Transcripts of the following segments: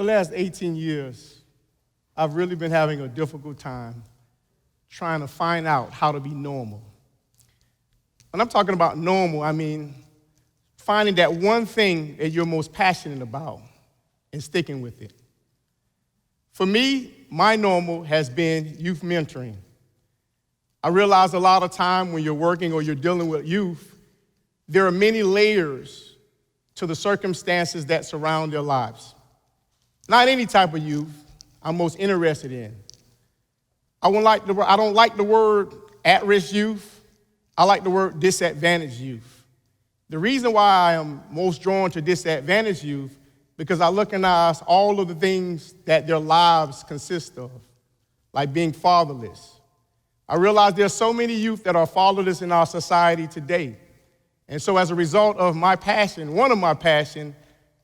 last 18 years, I've really been having a difficult time trying to find out how to be normal. When I'm talking about normal, I mean finding that one thing that you're most passionate about and sticking with it. For me, my normal has been youth mentoring. I realize a lot of time when you're working or you're dealing with youth, there are many layers to the circumstances that surround their lives. Not any type of youth I'm most interested in. I don't like the word at-risk youth. I like the word disadvantaged youth. The reason why I am most drawn to disadvantaged youth because I recognize all of the things that their lives consist of, like being fatherless. I realize there's so many youth that are fatherless in our society today. And so as a result of my passion, one of my passions,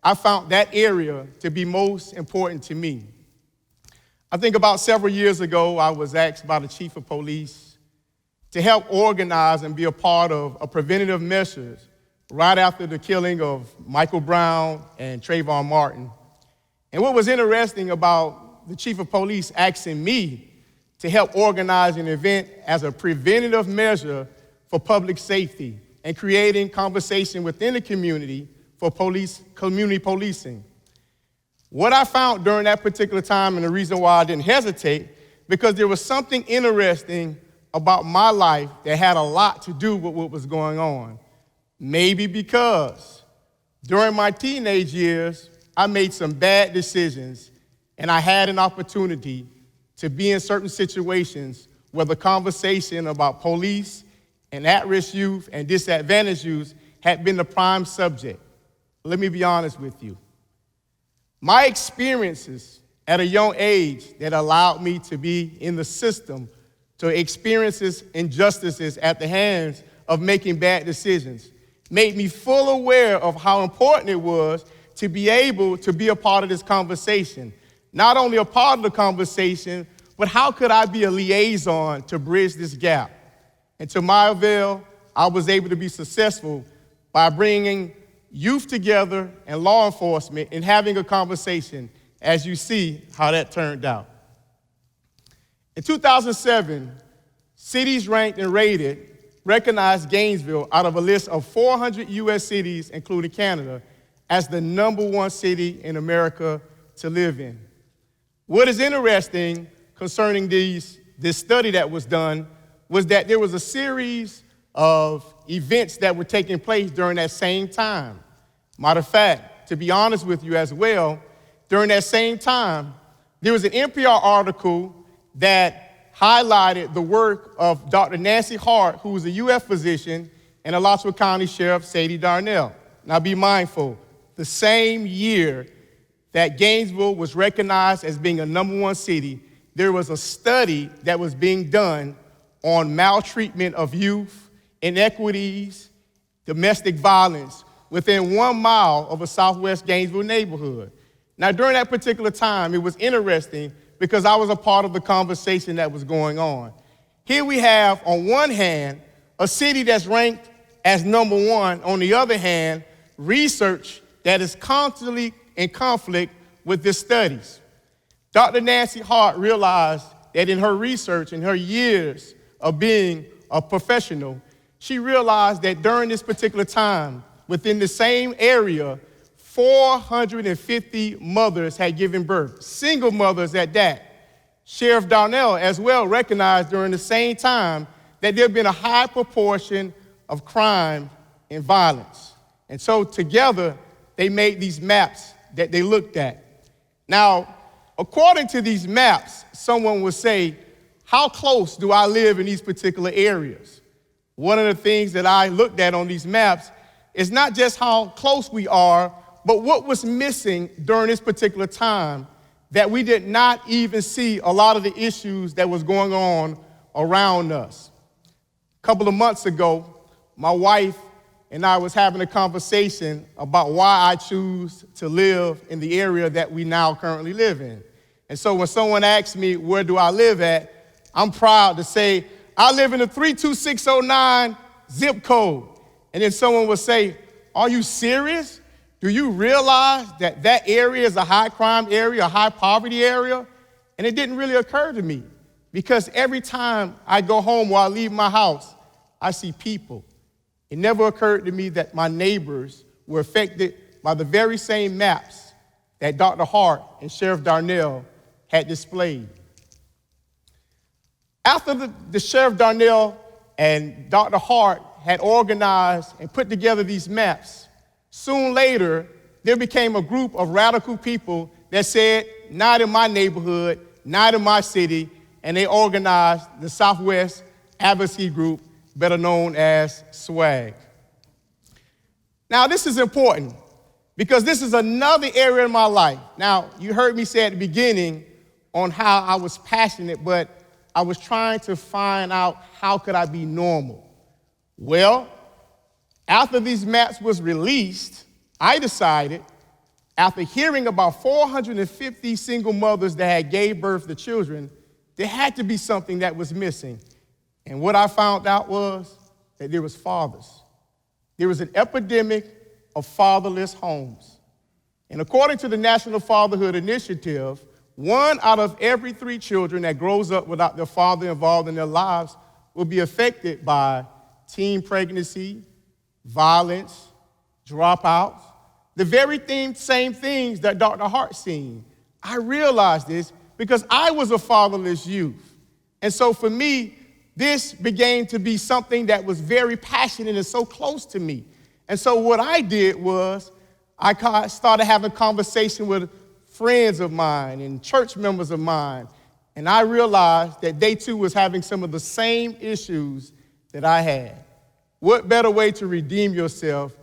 I found that area to be most important to me. I think about several years ago, I was asked by the chief of police to help organize and be a part of a preventative measures right after the killing of Michael Brown and Trayvon Martin. And what was interesting about the chief of police asking me to help organize an event as a preventative measure for public safety and creating conversation within the community for community policing. What I found during that particular time, and the reason why I didn't hesitate, because there was something interesting about my life that had a lot to do with what was going on. Maybe because during my teenage years, I made some bad decisions, and I had an opportunity to be in certain situations where the conversation about police and at-risk youth and disadvantaged youth had been the prime subject. Let me be honest with you. My experiences at a young age that allowed me to be in the system to experience injustices at the hands of making bad decisions made me full aware of how important it was to be able to be a part of this conversation. Not only a part of the conversation, but how could I be a liaison to bridge this gap? And to my avail, I was able to be successful by bringing youth together and law enforcement and having a conversation, as you see how that turned out. In 2007, cities ranked and rated recognized Gainesville out of a list of 400 U.S. cities, including Canada, as the #1 city in America to live in. What is interesting concerning this study that was done was that there was a series of events that were taking place during that same time. Matter of fact, to be honest with you as well, during that same time, there was an NPR article that highlighted the work of Dr. Nancy Hart, who was a UF physician, and Alachua County Sheriff Sadie Darnell. Now be mindful, the same year that Gainesville was recognized as being a #1 city, there was a study that was being done on maltreatment of youth, inequities, domestic violence within 1 mile of a Southwest Gainesville neighborhood. Now, during that particular time, it was interesting because I was a part of the conversation that was going on. Here we have, on one hand, a city that's ranked as #1. On the other hand, research that is constantly in conflict with these studies. Dr. Nancy Hart realized that in her research, in her years of being a professional, she realized that during this particular time, within the same area, 450 mothers had given birth, single mothers at that. Sheriff Darnell as well recognized during the same time that there had been a high proportion of crime and violence. And so together, they made these maps that they looked at. Now, according to these maps, someone would say, how close do I live in these particular areas? One of the things that I looked at on these maps is not just how close we are, but what was missing during this particular time that we did not even see a lot of the issues that was going on around us. A couple of months ago, my wife and I was having a conversation about why I choose to live in the area that we now currently live in. And so when someone asks me, where do I live at, I'm proud to say, I live in the 32609 zip code. And then someone will say, are you serious? Do you realize that that area is a high crime area, a high poverty area? And it didn't really occur to me because every time I go home or I leave my house, I see people. It never occurred to me that my neighbors were affected by the very same maps that Dr. Hart and Sheriff Darnell had displayed. After the Sheriff Darnell and Dr. Hart had organized and put together these maps, soon later, there became a group of radical people that said, not in my neighborhood, not in my city, and they organized the Southwest Advocacy Group, better known as SWAG. Now, this is important because this is another area in my life. Now, you heard me say at the beginning on how I was passionate, but I was trying to find out how could I be normal. Well, after these maps was released, I decided, after hearing about 450 single mothers that had gave birth to children, there had to be something that was missing. And what I found out was that there was fathers. There was an epidemic of fatherless homes. And according to the National Fatherhood Initiative, 1 out of every 3 children that grows up without their father involved in their lives will be affected by teen pregnancy, violence, dropouts, the very same things that Dr. Hart seen. I realized this because I was a fatherless youth. And so for me, this began to be something that was very passionate and so close to me. And so what I did was I started having conversation with friends of mine and church members of mine, and I realized that they too was having some of the same issues that I had. What better way to redeem yourself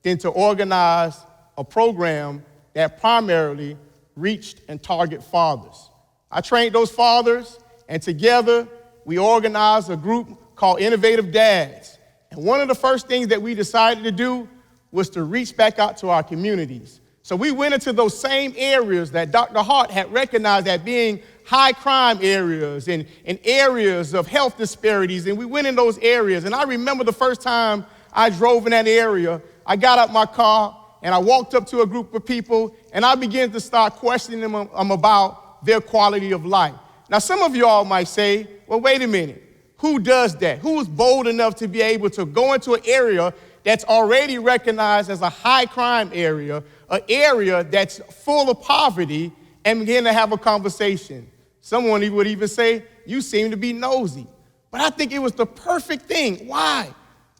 than to organize a program that primarily reached and target fathers? I trained those fathers, and together we organized a group called Innovative Dads. And one of the first things that we decided to do was to reach back out to our communities. So we went into those same areas that Dr. Hart had recognized as being high crime areas and areas of health disparities, and we went in those areas. And I remember the first time I drove in that area, I got out my car and I walked up to a group of people and I began to start questioning them about their quality of life. Now, some of y'all might say, well, wait a minute, who does that? Who is bold enough to be able to go into an area that's already recognized as a high crime area, an area that's full of poverty, and begin to have a conversation? Someone would even say, you seem to be nosy. But I think it was the perfect thing. Why?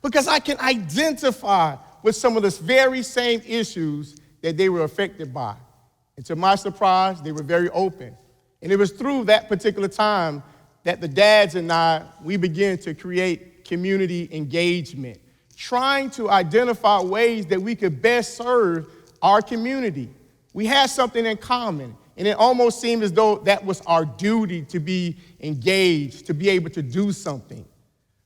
Because I can identify with some of the very same issues that they were affected by. And to my surprise, they were very open. And it was through that particular time that the dads and we began to create community engagement, trying to identify ways that we could best serve our community. We had something in common, and it almost seemed as though that was our duty to be engaged, to be able to do something.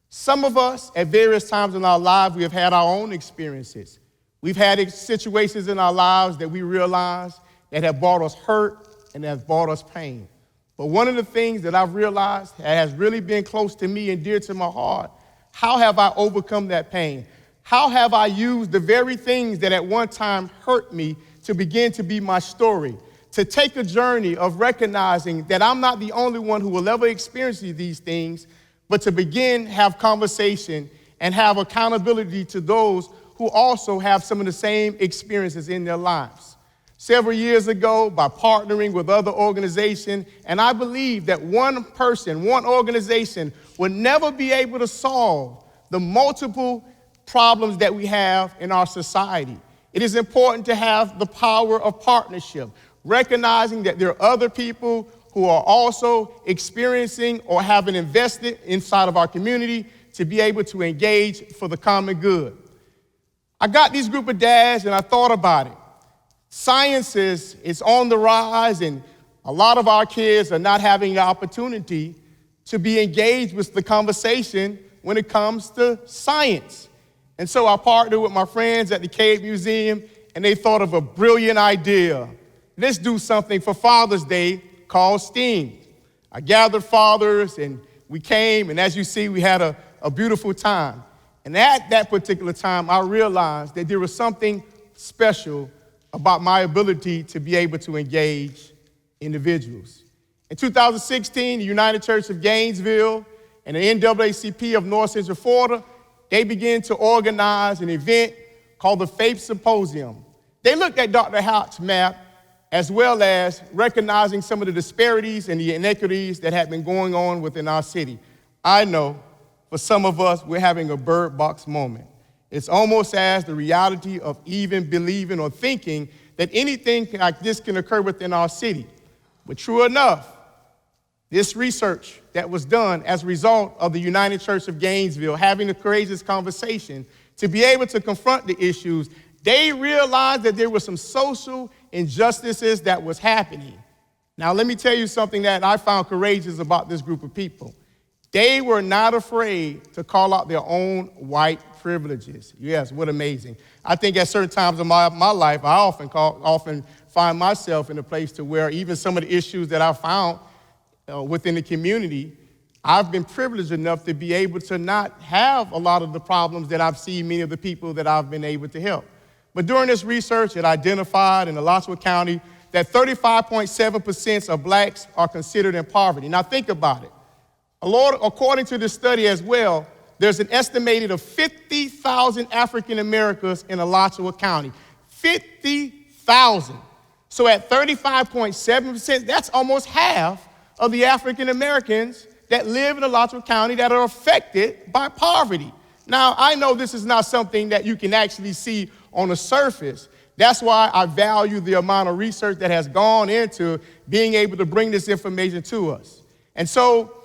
Some of us, at various times in our lives, we have had our own experiences. We've had situations in our lives that we realize that have brought us hurt and have brought us pain. But one of the things that I've realized has really been close to me and dear to my heart, how have I overcome that pain? How have I used the very things that at one time hurt me to begin to be my story, to take a journey of recognizing that I'm not the only one who will ever experience these things, but to begin have conversation and have accountability to those who also have some of the same experiences in their lives. Several years ago, by partnering with other organizations, and I believe that one person, one organization will never be able to solve the multiple problems that we have in our society. It is important to have the power of partnership, recognizing that there are other people who are also experiencing or having invested inside of our community to be able to engage for the common good. I got this group of dads and I thought about it. Science is on the rise, and a lot of our kids are not having the opportunity to be engaged with the conversation when it comes to science. And so I partnered with my friends at the Cave Museum, and they thought of a brilliant idea. Let's do something for Father's Day called S.T.E.A.M. I gathered fathers, and we came, and as you see, we had a beautiful time. And at that particular time, I realized that there was something special about my ability to be able to engage individuals. In 2016, the United Church of Gainesville and the NAACP of North Central Florida, they began to organize an event called the Faith Symposium. They looked at Dr. Hout's map as well as recognizing some of the disparities and the inequities that had been going on within our city. I know for some of us, we're having a bird box moment. It's almost as the reality of even believing or thinking that anything like this can occur within our city. But true enough, this research that was done as a result of the United Church of Gainesville having a courageous conversation to be able to confront the issues, they realized that there were some social injustices that was happening. Now, let me tell you something that I found courageous about this group of people. They were not afraid to call out their own white privileges. Yes, what amazing. I think at certain times in my life, I often find myself in a place to where even some of the issues that I found within the community, I've been privileged enough to be able to not have a lot of the problems that I've seen many of the people that I've been able to help. But during this research, it identified in Alachua County that 35.7% of blacks are considered in poverty. Now think about it. According to this study as well, there's an estimated of 50,000 African Americans in Alachua County. 50,000. So at 35.7%, that's almost half of the African Americans that live in Alachua County that are affected by poverty. Now, I know this is not something that you can actually see on the surface. That's why I value the amount of research that has gone into being able to bring this information to us. And so,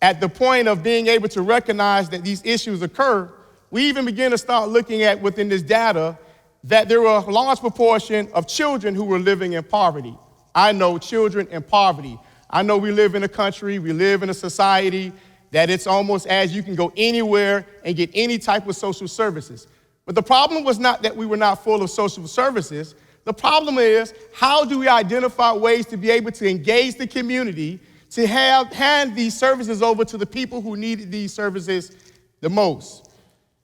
at the point of being able to recognize that these issues occur, we even begin to start looking at within this data that there were a large proportion of children who were living in poverty. I know children in poverty. I know we live in a country, we live in a society that it's almost as you can go anywhere and get any type of social services. But the problem was not that we were not full of social services. The problem is, how do we identify ways to be able to engage the community to hand these services over to the people who needed these services the most?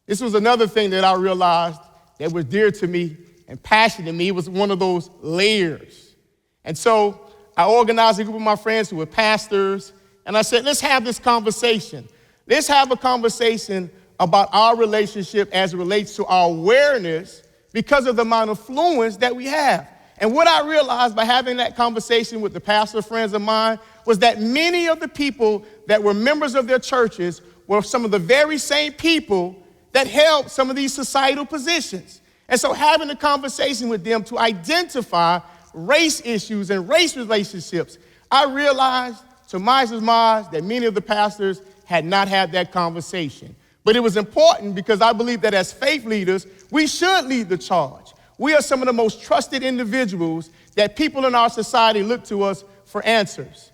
This was another thing that I realized that was dear to me and passionate to me. It was one of those layers. And so I organized a group of my friends who were pastors, and I said, let's have this conversation. Let's have a conversation about our relationship as it relates to our awareness because of the amount of influence that we have. And what I realized by having that conversation with the pastor friends of mine was that many of the people that were members of their churches were some of the very same people that held some of these societal positions. And so having a conversation with them to identify race issues and race relationships, I realized to my surprise that many of the pastors had not had that conversation. But it was important because I believe that as faith leaders, we should lead the charge. We are some of the most trusted individuals that people in our society look to us for answers.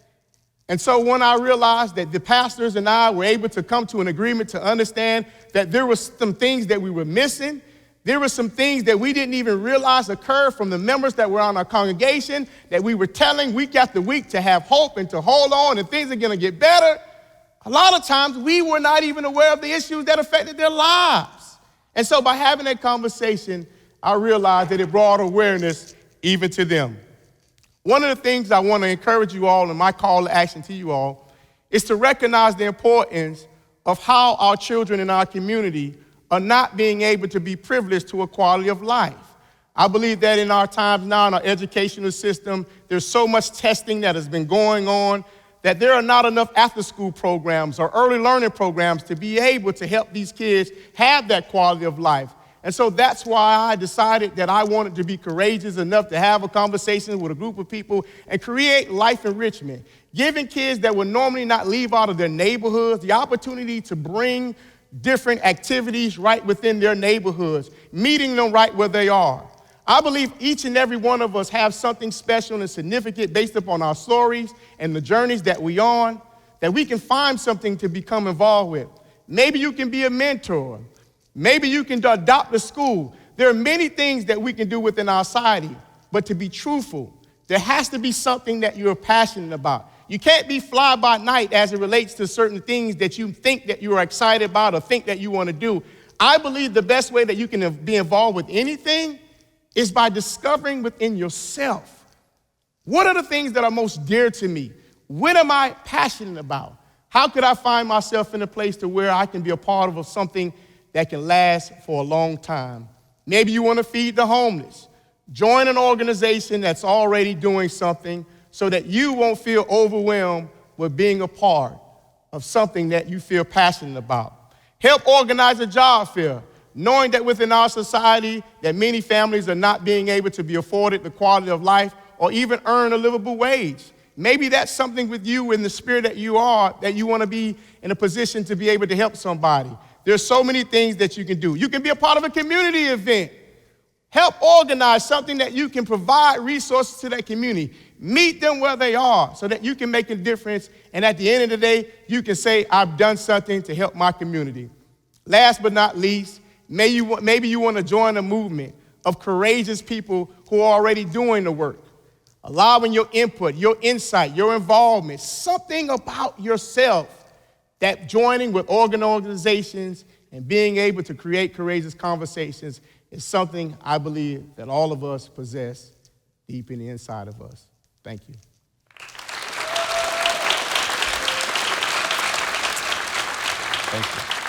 And so when I realized that the pastors and I were able to come to an agreement to understand that there were some things that we were missing, there were some things that we didn't even realize occurred from the members that were on our congregation that we were telling week after week to have hope and to hold on and things are going to get better. A lot of times we were not even aware of the issues that affected their lives. And so by having that conversation, I realized that it brought awareness even to them. One of the things I want to encourage you all, and my call to action to you all, is to recognize the importance of how our children in our community are not being able to be privileged to a quality of life. I believe that in our times now in our educational system, there's so much testing that has been going on that there are not enough after-school programs or early learning programs to be able to help these kids have that quality of life. And so that's why I decided that I wanted to be courageous enough to have a conversation with a group of people and create life enrichment, giving kids that would normally not leave out of their neighborhoods the opportunity to bring different activities right within their neighborhoods, meeting them right where they are. I believe each and every one of us have something special and significant based upon our stories and the journeys that we're on, that we can find something to become involved with. Maybe you can be a mentor. Maybe you can adopt a school. There are many things that we can do within our society, but to be truthful, there has to be something that you're passionate about. You can't be fly by night as it relates to certain things that you think that you are excited about or think that you want to do. I believe the best way that you can be involved with anything is by discovering within yourself, what are the things that are most dear to me? What am I passionate about? How could I find myself in a place to where I can be a part of something that can last for a long time? Maybe you want to feed the homeless. Join an organization that's already doing something so that you won't feel overwhelmed with being a part of something that you feel passionate about. Help organize a job fair, knowing that within our society that many families are not being able to be afforded the quality of life or even earn a livable wage. Maybe that's something with you in the spirit that you are, that you want to be in a position to be able to help somebody. There's so many things that you can do. You can be a part of a community event. Help organize something that you can provide resources to that community. Meet them where they are so that you can make a difference. And at the end of the day, you can say, I've done something to help my community. Last but not least, maybe you want to join a movement of courageous people who are already doing the work. Allowing your input, your insight, your involvement, something about yourself that joining with organizations and being able to create courageous conversations is something I believe that all of us possess deep in the inside of us. Thank you. Thank you.